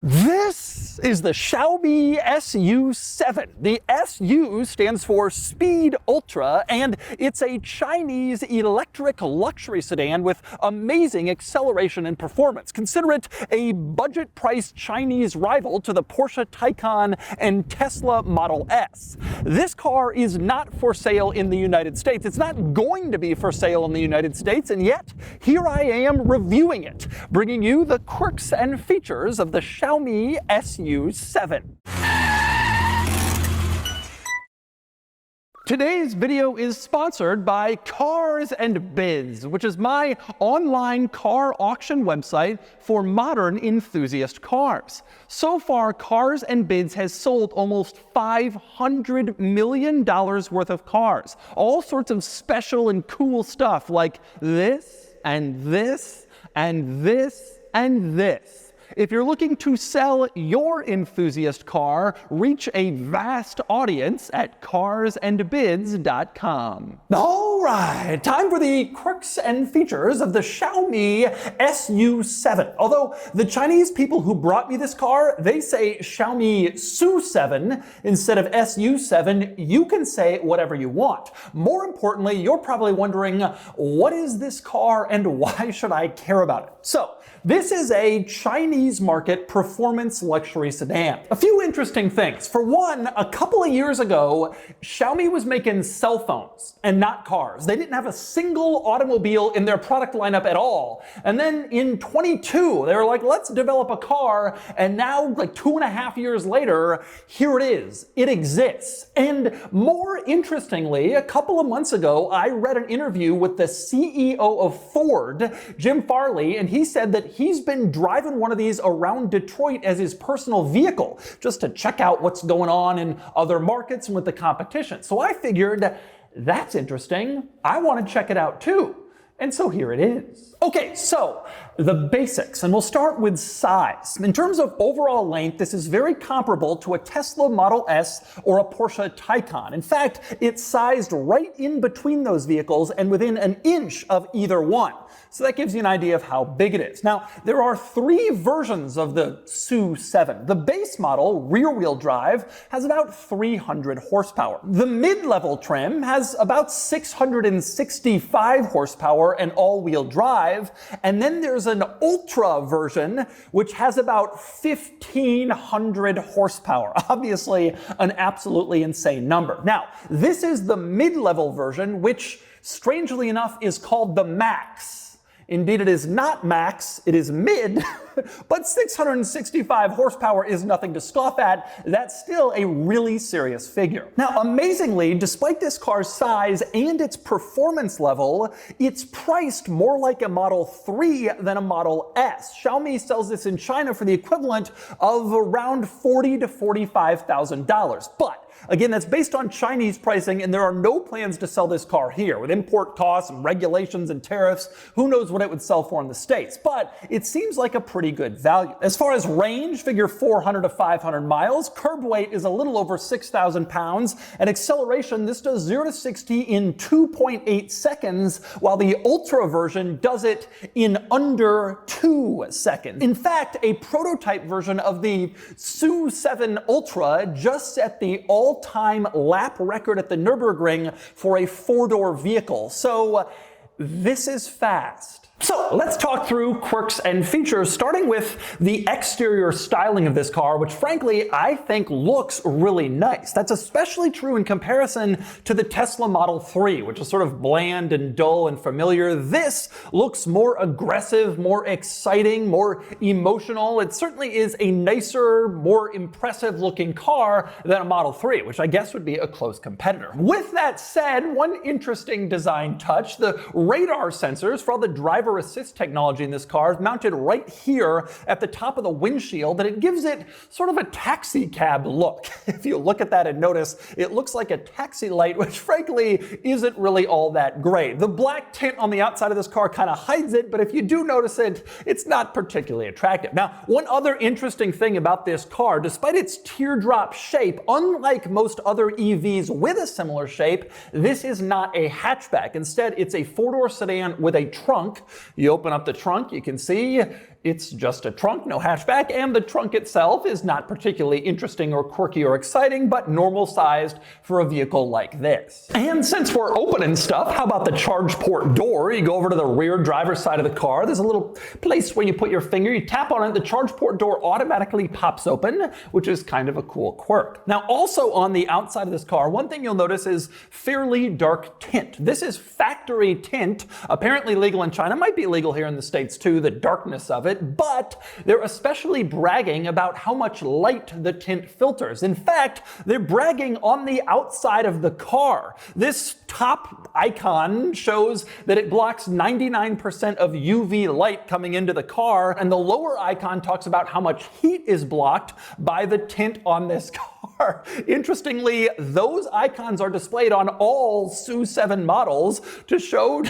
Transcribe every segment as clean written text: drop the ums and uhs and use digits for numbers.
This is the Xiaomi SU7. The SU stands for Speed Ultra, and it's a Chinese electric luxury sedan with amazing acceleration and performance. Consider it a budget-priced Chinese rival to the Porsche Taycan and Tesla Model S. This car is not for sale in the United States. It's not going to be for sale in the United States, and yet here I am reviewing it, bringing you the quirks and features of the Xiaomi SU7. Today's video is sponsored by Cars and Bids, which is my online car auction website for modern enthusiast cars. So far, Cars and Bids has sold almost $500 million worth of cars. All sorts of special and cool stuff like this, and this, and this, and this. If you're looking to sell your enthusiast car, reach a vast audience at carsandbids.com. All right, time for the quirks and features of the Xiaomi SU7. Although the Chinese people who brought me this car, they say Xiaomi SU7 instead of SU7. You can say whatever you want. More importantly, you're probably wondering, what is this car and why should I care about it? So, this is a Chinese market performance luxury sedan. A few interesting things. For one, a couple of years ago, Xiaomi was making cell phones and not cars. They didn't have a single automobile in their product lineup at all. And then in 22, they were like, let's develop a car. And now, like 2.5 years later, here it is. It exists. And more interestingly, a couple of months ago, I read an interview with the CEO of Ford, Jim Farley, and he said that he's been driving one of these around Detroit as his personal vehicle, just to check out what's going on in other markets and with the competition. So I figured, that's interesting. I want to check it out too. And so here it is. Okay, so the basics, and we'll start with size. In terms of overall length, this is very comparable to a Tesla Model S or a Porsche Taycan. In fact, it's sized right in between those vehicles and within an inch of either one. So that gives you an idea of how big it is. Now, there are 3 versions of the SU7. The base model, rear-wheel drive, has about 300 horsepower. The mid-level trim has about 665 horsepower and all-wheel drive. And then there's an Ultra version, which has about 1,500 horsepower. Obviously, an absolutely insane number. Now, this is the mid-level version, which, strangely enough, is called the Max. Indeed, it is not max, it is mid, but 665 horsepower is nothing to scoff at. That's still a really serious figure. Now, amazingly, despite this car's size and its performance level, it's priced more like a Model 3 than a Model S. Xiaomi sells this in China for the equivalent of around $40,000 to $45,000. But again, that's based on Chinese pricing, and there are no plans to sell this car here. With import costs and regulations and tariffs, who knows what it would sell for in the States. But it seems like a pretty good value. As far as range, figure 400 to 500 miles. Curb weight is a little over 6,000 pounds. And acceleration, this does 0 to 60 in 2.8 seconds, while the Ultra version does it in under 2 seconds. In fact, a prototype version of the SU7 Ultra just set the all-time lap record at the Nürburgring for a 4-door vehicle. So this is fast. So let's talk through quirks and features, starting with the exterior styling of this car, which frankly, I think looks really nice. That's especially true in comparison to the Tesla Model 3, which is sort of bland and dull and familiar. This looks more aggressive, more exciting, more emotional. It certainly is a nicer, more impressive looking car than a Model 3, which I guess would be a close competitor. With that said, one interesting design touch, the radar sensors for all the driver assist technology in this car is mounted right here at the top of the windshield, and it gives it sort of a taxi cab look. If you look at that and notice, it looks like a taxi light, which frankly isn't really all that great. The black tint on the outside of this car kind of hides it, but if you do notice it, it's not particularly attractive. Now, one other interesting thing about this car, despite its teardrop shape, unlike most other EVs with a similar shape, this is not a hatchback. Instead, it's a 4-door sedan with a trunk. You open up the trunk, you can see It's just a trunk, no hatchback, and the trunk itself is not particularly interesting or quirky or exciting, but normal sized for a vehicle like this. And since we're opening stuff, how about the charge port door? You go over to the rear driver's side of the car. There's a little place where you put your finger, you tap on it, the charge port door automatically pops open, which is kind of a cool quirk. Now, also on the outside of this car, one thing you'll notice is fairly dark tint. This is factory tint, apparently legal in China, might be legal here in the States too, the darkness of it, but they're especially bragging about how much light the tint filters. In fact, they're bragging on the outside of the car. This top icon shows that it blocks 99% of UV light coming into the car, and the lower icon talks about how much heat is blocked by the tint on this car. Interestingly, those icons are displayed on all SU7 models to show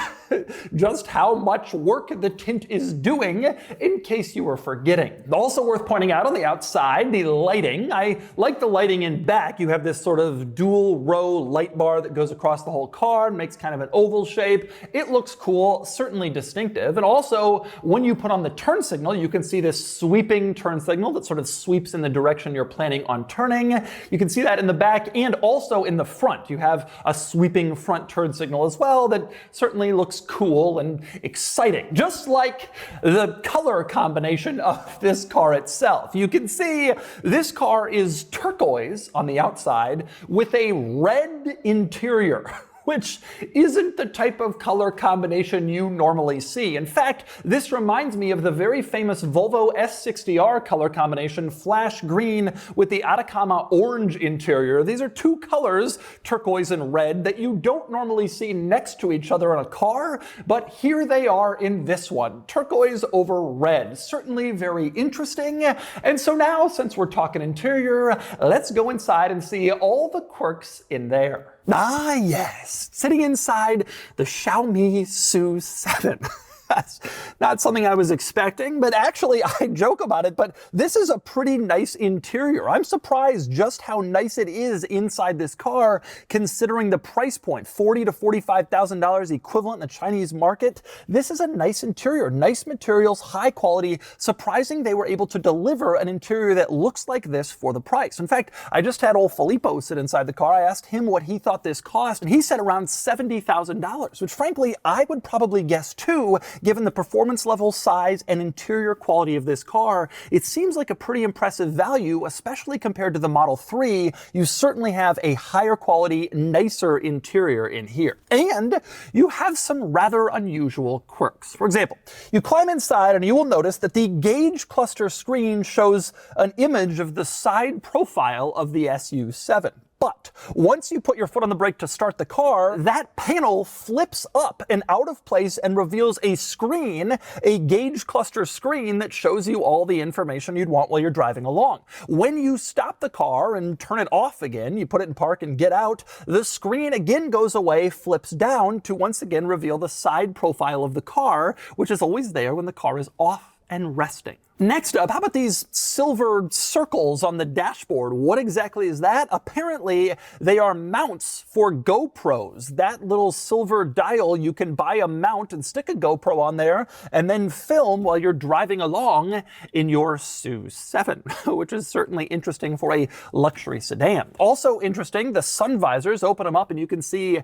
just how much work the tint is doing, in case you were forgetting. Also worth pointing out on the outside, the lighting. I like the lighting in back. You have this sort of dual row light bar that goes across the whole car and makes kind of an oval shape. It looks cool, certainly distinctive. And also, when you put on the turn signal, you can see this sweeping turn signal that sort of sweeps in the direction you're planning on turning. You can see that in the back and also in the front. You have a sweeping front turn signal as well that certainly looks cool and exciting, just like the color combination of this car itself. You can see this car is turquoise on the outside with a red interior, which isn't the type of color combination you normally see. In fact, this reminds me of the very famous Volvo S60R color combination, flash green with the Atacama orange interior. These are two colors, turquoise and red, that you don't normally see next to each other in a car, but here they are in this one, turquoise over red. Certainly very interesting. And so now, since we're talking interior, let's go inside and see all the quirks in there. Ah, yes, sitting inside the Xiaomi SU7. That's not something I was expecting, but actually I joke about it, but this is a pretty nice interior. I'm surprised just how nice it is inside this car, considering the price point, $40,000 to $45,000 equivalent in the Chinese market. This is a nice interior, nice materials, high quality. Surprising they were able to deliver an interior that looks like this for the price. In fact, I just had old Filippo sit inside the car. I asked him what he thought this cost, and he said around $70,000, which frankly, I would probably guess too, given the performance level, size, and interior quality of this car. It seems like a pretty impressive value, especially compared to the Model 3. You certainly have a higher quality, nicer interior in here. And you have some rather unusual quirks. For example, you climb inside and you will notice that the gauge cluster screen shows an image of the side profile of the SU7. But once you put your foot on the brake to start the car, that panel flips up and out of place and reveals a screen, a gauge cluster screen that shows you all the information you'd want while you're driving along. When you stop the car and turn it off again, you put it in park and get out, the screen again goes away, flips down to once again reveal the side profile of the car, which is always there when the car is off and resting. Next up, how about these silver circles on the dashboard? What exactly is that? Apparently, they are mounts for GoPros. That little silver dial, you can buy a mount and stick a GoPro on there and then film while you're driving along in your SU7, which is certainly interesting for a luxury sedan. Also interesting, the sun visors, open them up and you can see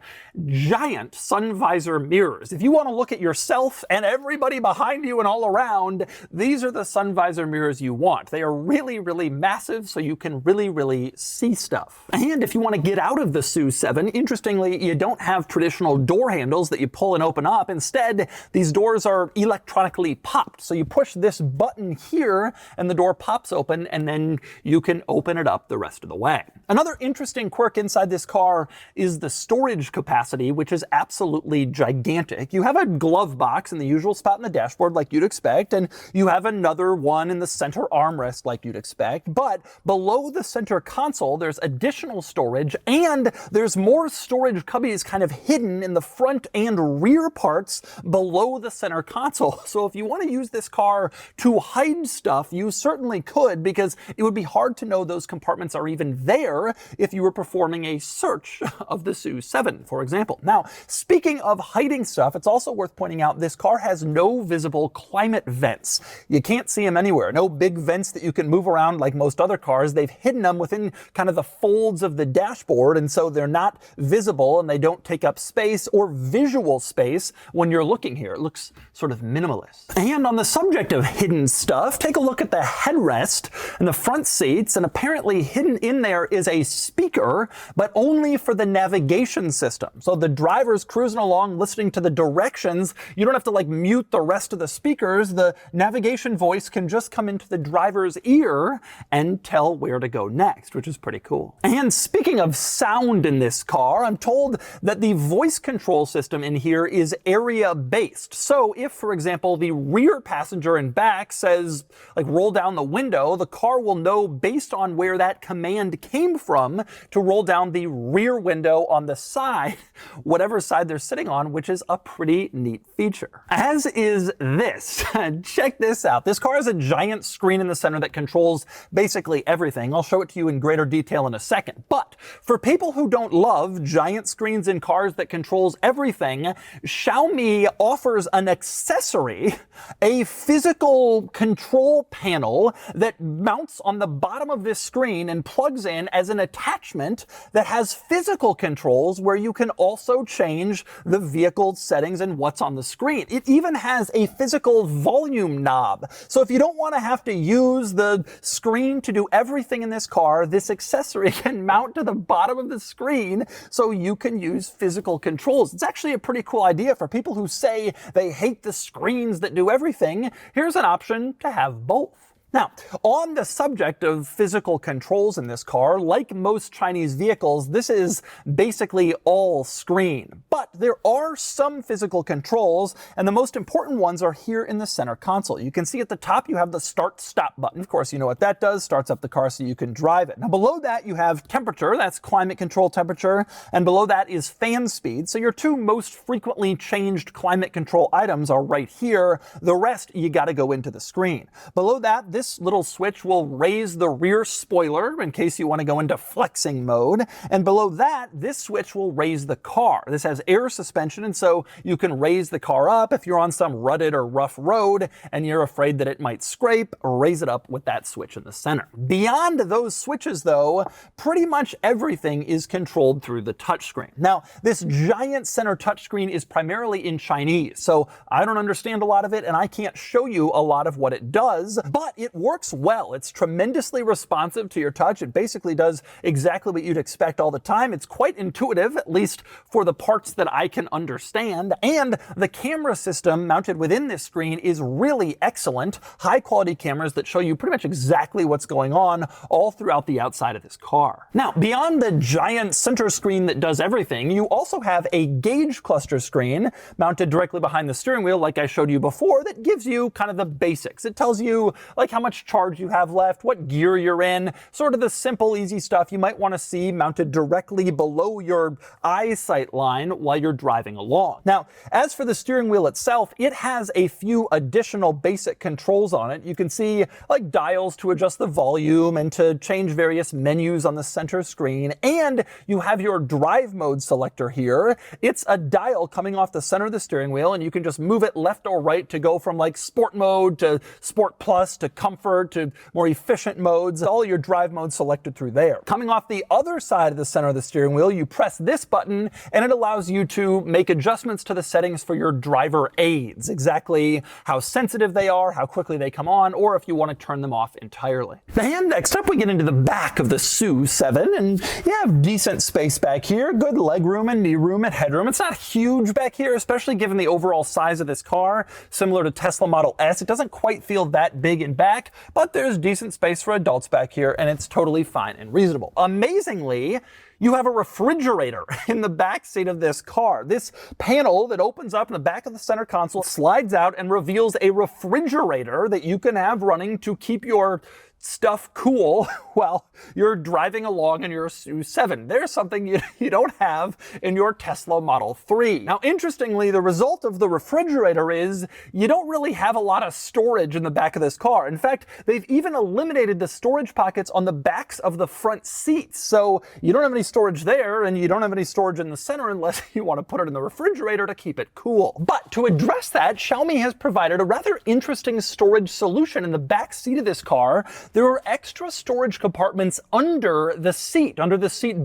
giant sun visor mirrors. If you want to look at yourself and everybody behind you and all around, these are the sun visor mirrors you want. They are really, really massive, so you can really see stuff. And if you want to get out of the SU7, interestingly, you don't have traditional door handles that you pull and open up. Instead, these doors are electronically popped. So you push this button here and the door pops open, and then you can open it up the rest of the way. Another interesting quirk inside this car is the storage capacity, which is absolutely gigantic. You have a glove box in the usual spot in the dashboard like you'd expect, and you have another one in the center armrest like you'd expect, but below the center console, there's additional storage, and there's more storage cubbies kind of hidden in the front and rear parts below the center console. So if you want to use this car to hide stuff, you certainly could, because it would be hard to know those compartments are even there if you were performing a search of the SU7, for example. Now, speaking of hiding stuff, it's also worth pointing out this car has no visible climate vents. You can't see them anywhere. No big vents that you can move around like most other cars. They've hidden them within kind of the folds of the dashboard, and so they're not visible and they don't take up space or visual space when you're looking here. It looks sort of minimalist. And on the subject of hidden stuff, take a look at the headrest and the front seats, and apparently hidden in there is a speaker, but only for the navigation system. So the driver's cruising along listening to the directions. You don't have to like mute the rest of the speakers. The navigation voice can just come into the driver's ear and tell where to go next, which is pretty cool. And speaking of sound in this car, I'm told that the voice control system in here is area-based. So if, for example, the rear passenger in back says, like, roll down the window, the car will know based on where that command came from to roll down the rear window on the side, whatever side they're sitting on, which is a pretty neat feature. As is this. Check this out. This car has a giant screen in the center that controls basically everything. I'll show it to you in greater detail in a second. But for people who don't love giant screens in cars that controls everything, Xiaomi offers an accessory, a physical control panel that mounts on the bottom of this screen and plugs in as an attachment that has physical controls where you can also change the vehicle settings and what's on the screen. It even has a physical volume knob. So if you don't want to have to use the screen to do everything in this car, this accessory can mount to the bottom of the screen so you can use physical controls. It's actually a pretty cool idea for people who say they hate the screens that do everything. Here's an option to have both. Now, on the subject of physical controls in this car, like most Chinese vehicles, this is basically all screen. But there are some physical controls, and the most important ones are here in the center console. You can see at the top you have the start-stop button. Of course, you know what that does. Starts up the car so you can drive it. Now, below that you have temperature. That's climate control temperature. And below that is fan speed. So your two most frequently changed climate control items are right here. The rest, you got to go into the screen. Below that, this little switch will raise the rear spoiler in case you want to go into flexing mode. And below that, this switch will raise the car. This has air suspension, and so you can raise the car up if you're on some rutted or rough road and you're afraid that it might scrape, raise it up with that switch in the center. Beyond those switches, though, pretty much everything is controlled through the touchscreen. Now, this giant center touchscreen is primarily in Chinese, so I don't understand a lot of it and I can't show you a lot of what it does, but it works well. It's tremendously responsive to your touch. It basically does exactly what you'd expect all the time. It's quite intuitive, at least for the parts that I can understand. And the camera system mounted within this screen is really excellent. High quality cameras that show you pretty much exactly what's going on all throughout the outside of this car. Now, beyond the giant center screen that does everything, you also have a gauge cluster screen mounted directly behind the steering wheel, like I showed you before, that gives you kind of the basics. It tells you like how much charge you have left, what gear you're in, sort of the simple, easy stuff you might want to see mounted directly below your eyesight line while you're driving along. Now, as for the steering wheel itself, it has a few additional basic controls on it. You can see like dials to adjust the volume and to change various menus on the center screen, and you have your drive mode selector here. It's a dial coming off the center of the steering wheel, and you can just move it left or right to go from like sport mode to sport plus to comfort to more efficient modes. All your drive modes selected through there. Coming off the other side of the center of the steering wheel, you press this button and it allows you to make adjustments to the settings for your driver aids, exactly how sensitive they are, how quickly they come on, or if you want to turn them off entirely. And next up we get into the back of the SU7, and you have decent space back here, good leg room and knee room and headroom. It's not huge back here, especially given the overall size of this car. Similar to Tesla Model S, it doesn't quite feel that big in back, but there's decent space for adults back here, and it's totally fine and reasonable. Amazingly, You have a refrigerator in the back seat of this car. This panel that opens up in the back of the center console slides out and reveals a refrigerator that you can have running to keep your stuff cool while you're driving along in your SU7. There's something you don't have in your Tesla Model 3. Now, interestingly, the result of the refrigerator is you don't really have a lot of storage in the back of this car. In fact, they've even eliminated the storage pockets on the backs of the front seats. So you don't have any storage there, and you don't have any storage in the center unless you want to put it in the refrigerator to keep it cool. But to address that, Xiaomi has provided a rather interesting storage solution in the back seat of this car. There are extra storage compartments under the seat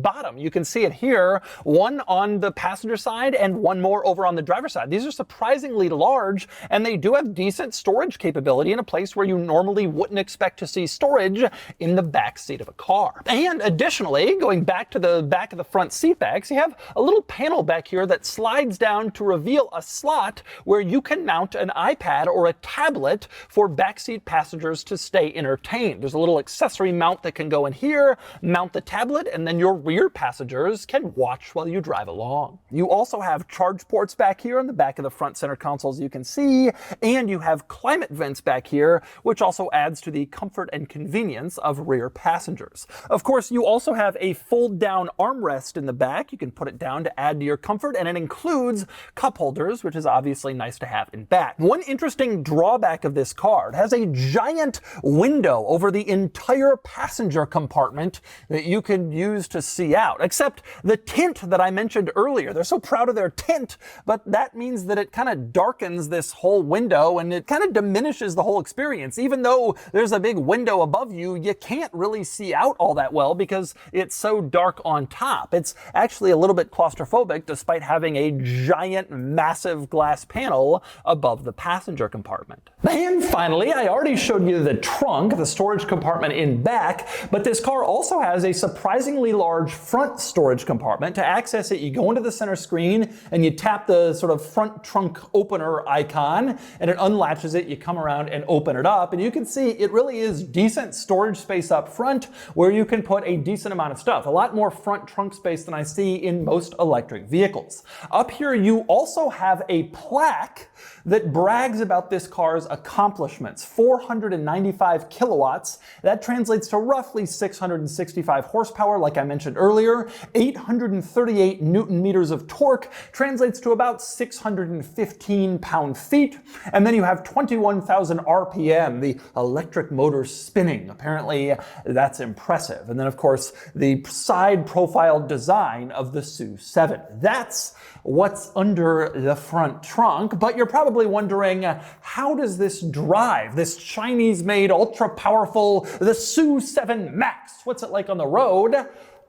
bottom. You can see it here, one on the passenger side and one more over on the driver's side. These are surprisingly large, and they do have decent storage capability in a place where you normally wouldn't expect to see storage in the back seat of a car. And additionally, going back to the back of the front seat backs, you have a little panel back here that slides down to reveal a slot where you can mount an iPad or a tablet for backseat passengers to stay entertained. There's a little accessory mount that can go in here, mount the tablet, and then your rear passengers can watch while you drive along. You also have charge ports back here on the back of the front center consoles, you can see, and you have climate vents back here, which also adds to the comfort and convenience of rear passengers. Of course, you also have a fold-down armrest in the back. You can put it down to add to your comfort, and it includes cup holders, which is obviously nice to have in back. One interesting drawback of this car, it has a giant window over the entire passenger compartment that you can use to see out, except the tint that I mentioned earlier. They're so proud of their tint, but that means that it kind of darkens this whole window and it kind of diminishes the whole experience. Even though there's a big window above you, you can't really see out all that well because it's so dark on top. It's actually a little bit claustrophobic despite having a giant, massive glass panel above the passenger compartment. And finally, I already showed you the trunk, the storage compartment in back, but this car also has a surprisingly large front storage compartment. To access it, you go into the center screen and you tap the sort of front trunk opener icon and it unlatches it. You come around and open it up and you can see it really is decent storage space up front where you can put a decent amount of stuff. A lot more front trunk space than I see in most electric vehicles. Up here, you also have a plaque that brags about this car's accomplishments. 495 kilowatts. That translates to roughly 665 horsepower, like I mentioned earlier. 838 newton meters of torque translates to about 615 pound-feet. And then you have 21,000 RPM, the electric motor spinning. Apparently, that's impressive. And then, of course, the side profile design of the SU7. That's what's under the front trunk, but you're probably wondering, how does this drive? This Chinese-made, ultra-powerful, the SU7 Max. What's it like on the road?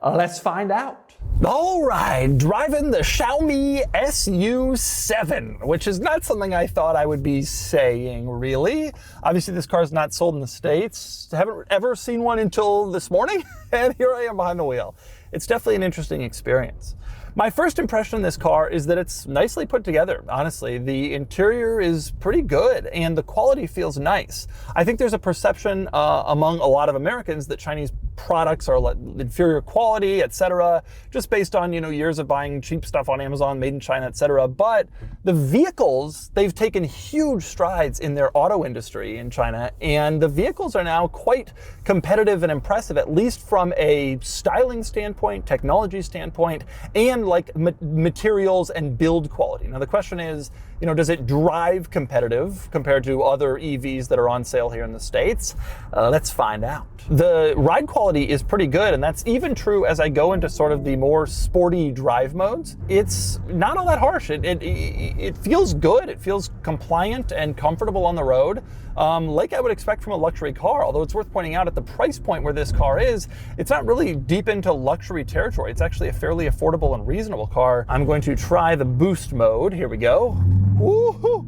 Let's find out. All right, driving the Xiaomi SU7, which is not something I thought I would be saying, really. Obviously, this car is not sold in the States. I haven't ever seen one until this morning, and here I am behind the wheel. It's definitely an interesting experience. My first impression of this car is that it's nicely put together, honestly. The interior is pretty good and the quality feels nice. I think there's a perception among a lot of Americans that Chinese products are inferior quality, etc., just based on, years of buying cheap stuff on Amazon, made in China, etc. But the vehicles, they've taken huge strides in their auto industry in China, and the vehicles are now quite competitive and impressive, at least from a styling standpoint, technology standpoint, and like materials and build quality. Now the question is, does it drive competitive compared to other EVs that are on sale here in the States? Let's find out. The ride quality is pretty good, and that's even true as I go into sort of the more sporty drive modes. It's not all that harsh. It feels good. It feels compliant and comfortable on the road, like I would expect from a luxury car. Although it's worth pointing out at the price point where this car is, it's not really deep into luxury territory. It's actually a fairly affordable and reasonable car. I'm going to try the boost mode. Here we go. Woo-hoo!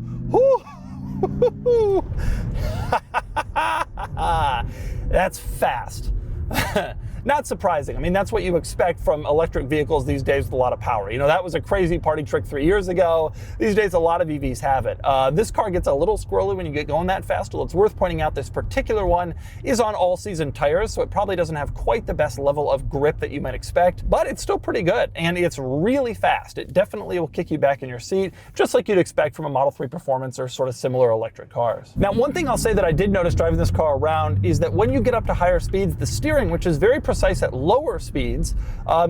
Woo-hoo! That's fast. Not surprising. I mean, that's what you expect from electric vehicles these days with a lot of power. You know, that was a crazy party trick 3 years ago. These days, a lot of EVs have it. This car gets a little squirrely when you get going that fast. Well, it's worth pointing out this particular one is on all-season tires, so it probably doesn't have quite the best level of grip that you might expect, but it's still pretty good, and it's really fast. It definitely will kick you back in your seat, just like you'd expect from a Model 3 Performance or sort of similar electric cars. Now, one thing I'll say that I did notice driving this car around is that when you get up to higher speeds, the steering, which is very precise at lower speeds,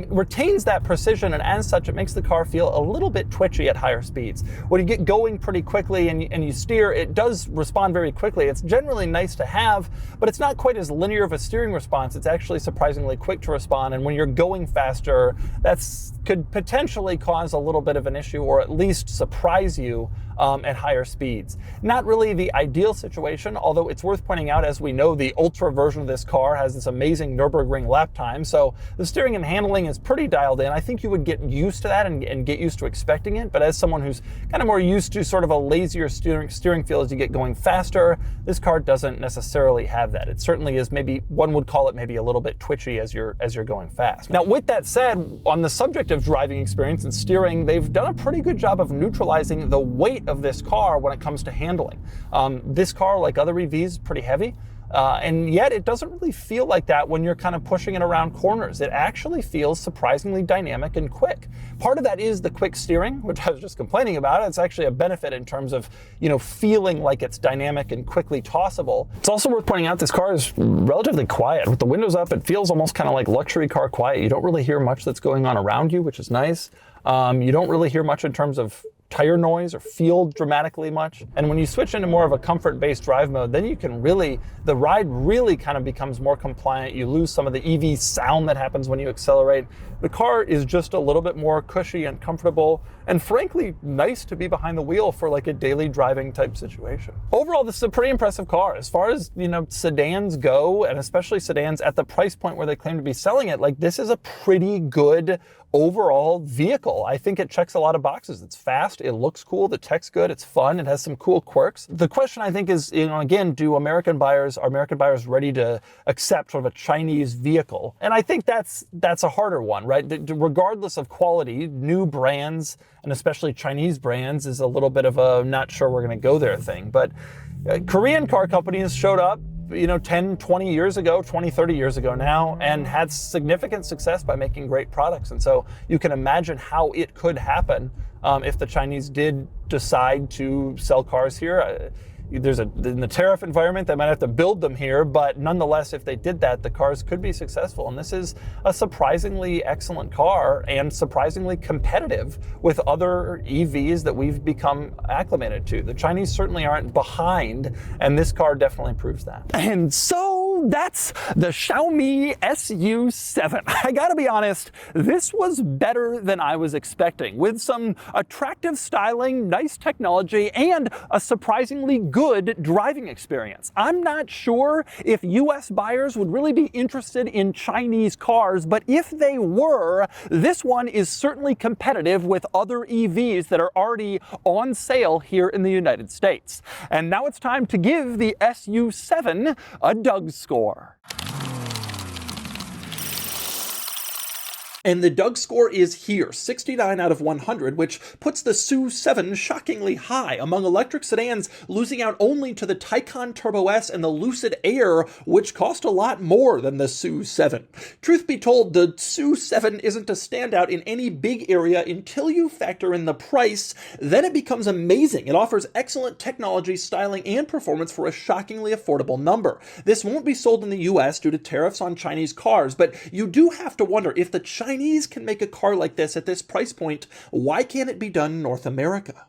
retains that precision, and as such, it makes the car feel a little bit twitchy at higher speeds. When you get going pretty quickly and you steer, it does respond very quickly. It's generally nice to have, but it's not quite as linear of a steering response. It's actually surprisingly quick to respond, and when you're going faster, could potentially cause a little bit of an issue, or at least surprise you at higher speeds. Not really the ideal situation, although it's worth pointing out, as we know, the Ultra version of this car has this amazing Nürburgring lap time, so the steering and handling is pretty dialed in. I think you would get used to that and get used to expecting it, but as someone who's kind of more used to sort of a lazier steering feel as you get going faster, this car doesn't necessarily have that. It certainly is, maybe one would call it maybe a little bit twitchy as you're going fast. Now, with that said, on the subject of driving experience and steering, they've done a pretty good job of neutralizing the weight of this car when it comes to handling. This car, like other EVs, is pretty heavy. And yet it doesn't really feel like that when you're kind of pushing it around corners. It actually feels surprisingly dynamic and quick. Part of that is the quick steering, which I was just complaining about. It's actually a benefit in terms of, you know, feeling like it's dynamic and quickly tossable. It's also worth pointing out this car is relatively quiet. With the windows up, it feels almost kind of like luxury car quiet. You don't really hear much that's going on around you, which is nice. You don't really hear much in terms of tire noise or feel dramatically much. And when you switch into more of a comfort-based drive mode, then you can really, the ride really kind of becomes more compliant. You lose some of the EV sound that happens when you accelerate. The car is just a little bit more cushy and comfortable, and frankly, nice to be behind the wheel for like a daily driving type situation. Overall, this is a pretty impressive car. As far as, you know, sedans go, and especially sedans at the price point where they claim to be selling it, like this is a pretty good overall vehicle. I think it checks a lot of boxes. It's fast, it looks cool, the tech's good, it's fun, it has some cool quirks. The question I think is, you know, again, are American buyers ready to accept sort of a Chinese vehicle? And I think that's a harder one, right? Regardless of quality, new brands, and especially Chinese brands, is a little bit of a not sure we're gonna go there thing. But Korean car companies showed up, you know, 10, 20 years ago, 20, 30 years ago now, and had significant success by making great products. And so you can imagine how it could happen if the Chinese did decide to sell cars here. In the tariff environment, they might have to build them here, but nonetheless, if they did that, the cars could be successful. And this is a surprisingly excellent car and surprisingly competitive with other EVs that we've become acclimated to. The Chinese certainly aren't behind, and this car definitely proves that. And so that's the Xiaomi SU7. I gotta be honest, this was better than I was expecting, with some attractive styling, nice technology, and a surprisingly good driving experience. I'm not sure if US buyers would really be interested in Chinese cars, but if they were, this one is certainly competitive with other EVs that are already on sale here in the United States. And now it's time to give the SU7 a DougScore. And the DougScore is here, 69 out of 100, which puts the SU7 shockingly high among electric sedans, losing out only to the Taycan Turbo S and the Lucid Air, which cost a lot more than the SU7. Truth be told, the SU7 isn't a standout in any big area until you factor in the price. Then it becomes amazing. It offers excellent technology, styling, and performance for a shockingly affordable number. This won't be sold in the US due to tariffs on Chinese cars, but you do have to wonder, if the Chinese can make a car like this at this price point, why can't it be done in North America?